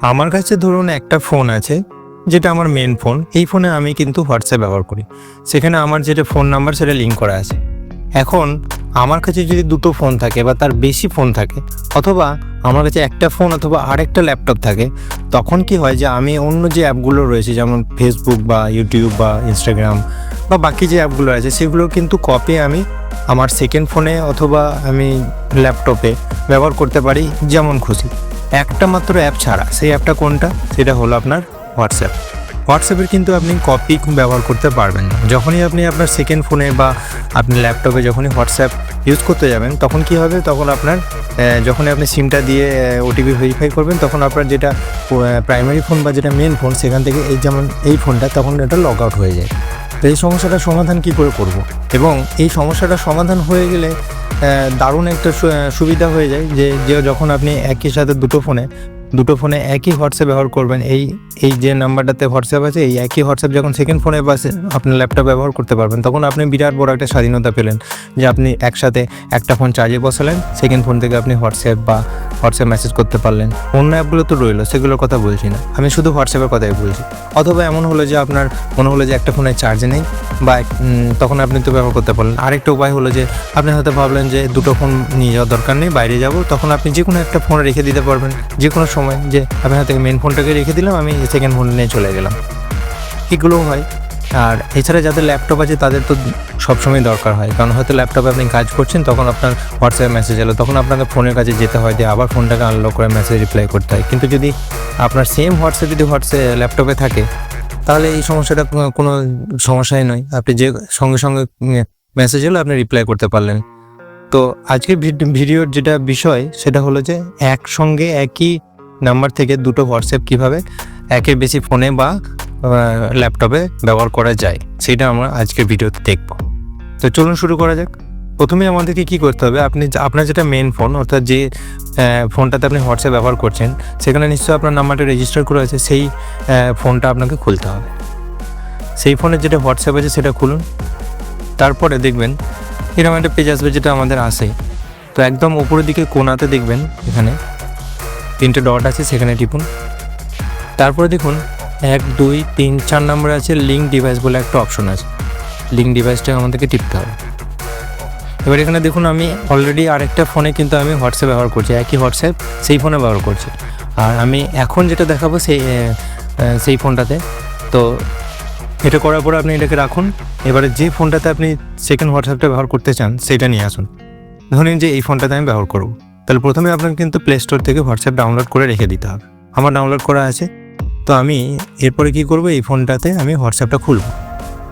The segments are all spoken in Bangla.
আমার কাছে ধরুন একটা ফোন আছে, যেটা আমার মেন ফোন। এই ফোনে আমি কিন্তু হোয়াটসঅ্যাপ ব্যবহার করি। সেখানে আমার যেটা ফোন নাম্বার সেটা লিঙ্ক করা আছে। এখন আমার কাছে যদি দুটো ফোন থাকে বা তার বেশি ফোন থাকে, অথবা আমার কাছে একটা ফোন অথবা আরেকটা ল্যাপটপ থাকে, তখন কি হয় যে আমি অন্য যে অ্যাপগুলো রয়েছে যেমন ফেসবুক বা ইউটিউব বা ইনস্টাগ্রাম বা বাকি যে অ্যাপগুলো আছে সেগুলো কিন্তু কপি আমি আমার সেকেন্ড ফোনে অথবা আমি ল্যাপটপে ব্যবহার করতে পারি যেমন খুশি। একটা মাত্র অ্যাপ ছাড়া, সেই অ্যাপটা কোনটা? সেটা হলো আপনার হোয়াটসঅ্যাপ। হোয়াটসঅ্যাপের কিন্তু আপনি কপি ব্যবহার করতে পারবেন না। যখনই আপনি আপনার সেকেন্ড ফোনে বা আপনি ল্যাপটপে যখনই হোয়াটসঅ্যাপ ইউজ করতে যাবেন, তখন কি হবে, তখন আপনার যখনই আপনি সিমটা দিয়ে ওটিপি ভেরিফাই করবেন, তখন আপনার যেটা প্রাইমারি ফোন বা যেটা মেন ফোন সেখান থেকে এই যেমন এই ফোনটা, তখন এটা লগ আউট হয়ে যায়। তো এই সমস্যাটার সমাধান কি করে করব? এবং এই সমস্যাটার সমাধান হয়ে গেলে দারুণ একটা সুবিধা হয়ে যায় যে যখন আপনি একই সাথে দুটো ফোনে একই হোয়াটসঅ্যাপ ব্যবহার করবেন, এই যে নাম্বারটাতে হোয়াটসঅ্যাপ আছে, এই একই হোয়াটসঅ্যাপ যখন সেকেন্ড ফোনে বা আপনার ল্যাপটপ ব্যবহার করতে পারবেন, তখন আপনি বিরাট বড় একটা স্বাধীনতা পেলেন যে আপনি একসাথে একটা ফোন চার্জে বসালেন, সেকেন্ড ফোন থেকে আপনি হোয়াটসঅ্যাপ মেসেজ করতে পারলেন। অন্য অ্যাপগুলো তো রইলো, সেগুলোর কথা বলছি না, আমি শুধু হোয়াটসঅ্যাপের কথাই বলছি। অথবা এমন হলো যে আপনার মনে হলো যে একটা ফোনে চার্জ নেই, বা তখন আপনি তো ব্যবহার করতে পারলেন। আরেকটা উপায় হলো যে আপনি হয়তো ভাবলেন যে দুটো ফোন নিয়ে যাওয়ার দরকার নেই, বাইরে যাব, তখন আপনি যে কোনো একটা ফোন রেখে দিতে পারবেন যে কোনো সময়, যে আমি হয়তো মেন ফোনটাকে রেখে দিলাম, আমি সেকেন্ড ফোন নিয়ে চলে গেলাম। এগুলোও হয়। আর এছাড়া যাদের ল্যাপটপ আছে তাদের তো সবসময় দরকার হয়, কারণ হয়তো ল্যাপটপে আপনি কাজ করছেন, তখন আপনার হোয়াটসঅ্যাপে মেসেজ এলো, তখন আপনাকে ফোনের কাছে যেতে হয়, দিয়ে আবার ফোনটাকে আনলক করে মেসেজ রিপ্লাই করতে হয়। কিন্তু যদি আপনার সেম হোয়াটসঅ্যাপ যদি ল্যাপটপে থাকে, তাহলে এই সমস্যাটা কোনো সমস্যাই নয়। আপনি যে সঙ্গে সঙ্গে মেসেজ এলো, আপনি রিপ্লাই করতে পারলেন। তো আজকের ভিডিওর যেটা বিষয় সেটা হলো যে একসঙ্গে একই নাম্বার থেকে দুটো হোয়াটসঅ্যাপ কীভাবে একের বেশি ফোনে বা ল্যাপটপে ব্যবহার করা যায়, সেটা আমরা আজকের ভিডিওতে দেখব। তো চলুন শুরু করা যাক। প্রথমে আমাদেরকে কী করতে হবে, আপনার যেটা মেন ফোন, অর্থাৎ যে ফোনটাতে আপনি হোয়াটসঅ্যাপ ব্যবহার করছেন, সেখানে নিশ্চয়ই আপনার নাম্বারটা রেজিস্টার করা আছে, সেই ফোনটা আপনাকে খুলতে হবে। সেই ফোনের যেটা হোয়াটসঅ্যাপ আছে সেটা খুলুন। তারপরে দেখবেন এরকম একটা পেজ আসবে, যেটা আমাদের আসে। তো একদম উপরের দিকে কোণাতে দেখবেন এখানে 3টে ডট আছে, সেখানে টিপুন। তারপরে দেখুন 1 2 3 4 নম্বরে আছে লিঙ্ক ডিভাইস বলে একটা অপশন আছে। লিঙ্ক ডিভাইসটা আমাদেরকে টিপতে হবে। এবার এখানে দেখুন আমি অলরেডি আরেকটা ফোনে কিন্তু আমি হোয়াটসঅ্যাপ ব্যবহার করছি, একই হোয়াটসঅ্যাপ সেই ফোনে ব্যবহার করছি। আর আমি এখন যেটা দেখাবো সেই ফোনটাতে। তো এটা করার পরে আপনি এটাকে রাখুন। এবারে যে ফোনটাতে আপনি সেকেন্ড হোয়াটসঅ্যাপটা ব্যবহার করতে চান সেটা নিয়ে আসুন। ধরুন যে এই ফোনটাতে আমি ব্যবহার করব, তাহলে প্রথমে আপনাকে কিন্তু প্লে স্টোর থেকে হোয়াটসঅ্যাপ ডাউনলোড করে রেখে দিতে হবে। আমার ডাউনলোড করা আছে। তো আমি এরপরে কি করব, এই ফোনটাতে আমি হোয়াটসঅ্যাপটা খুলব।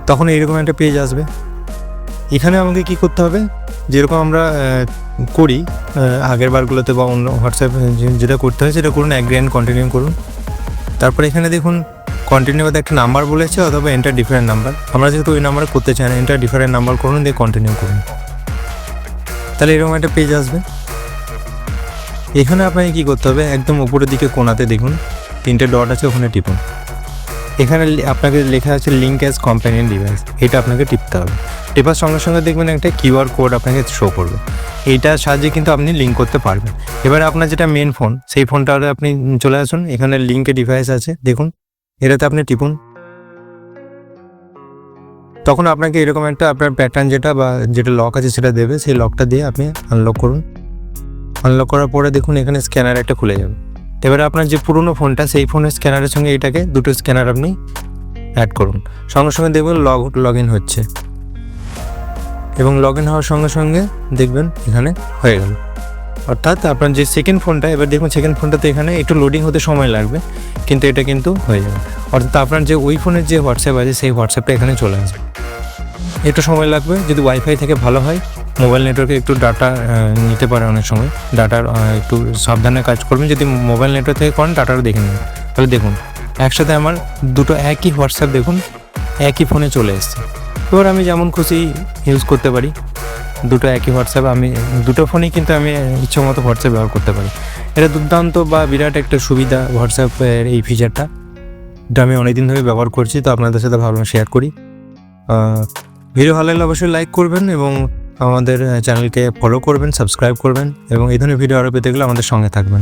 তখন এইরকম একটা পেজ আসবে। এখানে আমাকে কি করতে হবে, যেরকম আমরা করি আগের বারগুলোতে বা অন্য হোয়াটসঅ্যাপ যেটা করতে হয় সেটা করুন, অ্যাগ্রি অ্যান্ড কন্টিনিউ করুন। তারপরে এখানে দেখুন কন্টিনিউ বাদে একটা নাম্বার বলেছে, অথবা এন্টার ডিফারেন্ট নাম্বার। আমরা যেহেতু ওই নাম্বার করতে চাই না, এন্টার ডিফারেন্ট নাম্বার করুন, দিয়ে কন্টিনিউ করুন। তাহলে এরকম একটা পেজ আসবে। এখানে আপনাকে কী করতে হবে, একদম উপরের দিকে কোণাতে দেখুন 3টে ডট আছে, ওখানে টিপুন। এখানে আপনাকে লেখা আছে লিঙ্ক অ্যাজ কম্প্যানিয়ন ডিভাইস, এটা আপনাকে টিপতে হবে। টেপার সঙ্গে সঙ্গে দেখবেন একটা কিউআর কোড আপনাকে শো করবে, এইটার সাহায্যে কিন্তু আপনি লিঙ্ক করতে পারবেন। এবারে আপনার যেটা মেন ফোন, সেই ফোনটাতে আপনি চলে আসুন। এখানে লিঙ্কে ডিভাইস আছে, দেখুন এটাতে আপনি টিপুন। তখন আপনাকে এরকম একটা আপনার প্যাটার্ন যেটা লক আছে সেটা দেবে, সেই লকটা দিয়ে আপনি আনলক করুন। আনলক করার পরে দেখুন এখানে স্ক্যানার একটা খুলে যাবে। এবারে আপনার যে পুরনো ফোনটা, সেই ফোনের স্ক্যানারের সঙ্গে এটাকে দুটো স্ক্যানার আপনি অ্যাড করুন। সঙ্গে সঙ্গে দেখবেন লগ ইন হচ্ছে, এবং লগ ইন হওয়ার সঙ্গে সঙ্গে দেখবেন এখানে হয়ে গেল। অর্থাৎ আপনার যে সেকেন্ড ফোনটা, এবার দেখুন সেকেন্ড ফোনটাতে এখানে একটু লোডিং হতে সময় লাগবে, কিন্তু এটা কিন্তু হয়ে যাবে। অর্থাৎ আপনার যে ওই ফোনের যে হোয়াটসঅ্যাপ আছে সেই হোয়াটসঅ্যাপটা এখানে চলে আসবে। একটু সময় লাগবে, যদি ওয়াইফাই থেকে ভালো হয়। মোবাইল নেটওয়ার্কে একটু ডাটা নিতে পারে অনেক সময়, ডাটার একটু সাবধানে কাজ করবেন। যদি মোবাইল নেটওয়ার্ক থেকে করেন ডাটাটা দেখে নেবেন। তাহলে দেখুন একসাথে আমার দুটো একই হোয়াটসঅ্যাপ দেখুন একই ফোনে চলে এসছে। এবার আমি যেমন খুশি ইউজ করতে পারি দুটো একই হোয়াটসঅ্যাপ, আমি দুটো ফোনেই কিন্তু আমি ইচ্ছে মতো হোয়াটসঅ্যাপ ব্যবহার করতে পারি। এটা দুর্দান্ত বা বিরাট একটা সুবিধা হোয়াটসঅ্যাপের এই ফিচারটা। এটা আমি অনেকদিন ধরে ব্যবহার করছি, তো আপনাদের সাথে ভাবলাম শেয়ার করি। ভিডিও ভালো লাগলে অবশ্যই লাইক করবেন, এবং আমাদের চ্যানেলকে ফলো করবেন, সাবস্ক্রাইব করবেন, এবং এই ধরনের ভিডিও আরও পেতে গেলে আমাদের সঙ্গে থাকবেন।